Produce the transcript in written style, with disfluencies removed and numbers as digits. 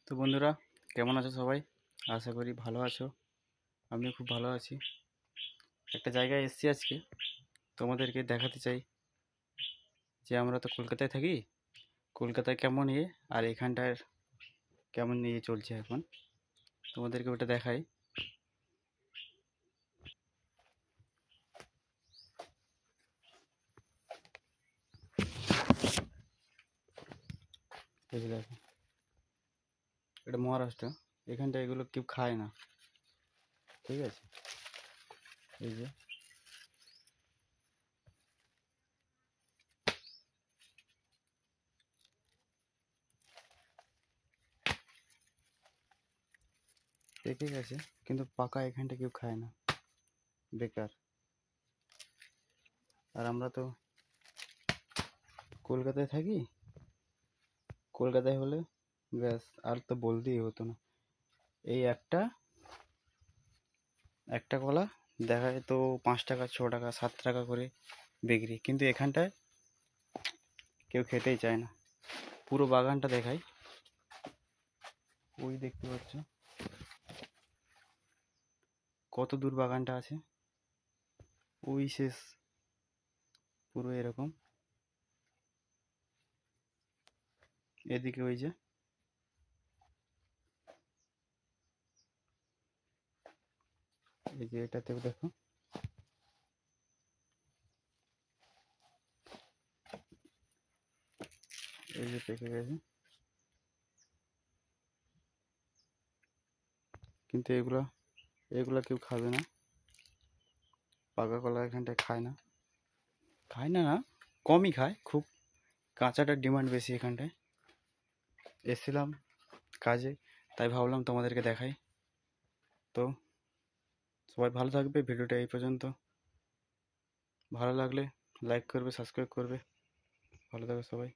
তো বন্ধুরা, কেমন আছো সবাই? আশা করি ভালো আছো। আমিও খুব ভালো আছি। একটা জায়গায় এসেছি আজকে, তোমাদেরকে দেখাতে চাই যে আমরা তো কলকাতায় থাকি। কলকাতায় কেমন আর এখানটার কেমন চলছে এখন, তোমাদেরকে ওটা দেখাই। এই যে দেখো, এটা মহারাষ্ট্র। এখানটা এগুলো কেউ খায় না, ঠিক আছে? এই যে পেকে গেছে, কিন্তু পাকা এখানটা কেউ খায় না, বেকার। আর আমরা তো কলকাতায় থাকি। কলকাতায় হলে ব্যাস, আর তো বলতেই হতো না। এই একটা একটা কলা দেখায় তো 5 টাকা, 6 টাকা, 7 টাকা করে বিক্রি, কিন্তু এখানটায় কেউ খেতেই চায় না। পুরো বাগানটা দেখাই, ওই দেখতে পাচ্ছ কত দূর বাগানটা আছে, ওই শেষ, পুরো এরকম। এদিকে ওই যে, এই যে এটাতেও দেখো, এই যে পেকে গেছে, কিন্তু এগুলা এগুলা কেউ খাবে না। পাকা কলা এখানটায় খায় না, খায় না না, কমই খায় খুব। কাঁচাটার ডিমান্ড বেশি এখানটায়। এসেছিলাম কাজে, তাই ভাবলাম তোমাদেরকে দেখাই। তো সবাই ভালো থাকবে। ভিডিওটা এই পর্যন্ত। ভালো লাগলে লাইক করবে, সাবস্ক্রাইব করবে। ভালো থাকবে সবাই।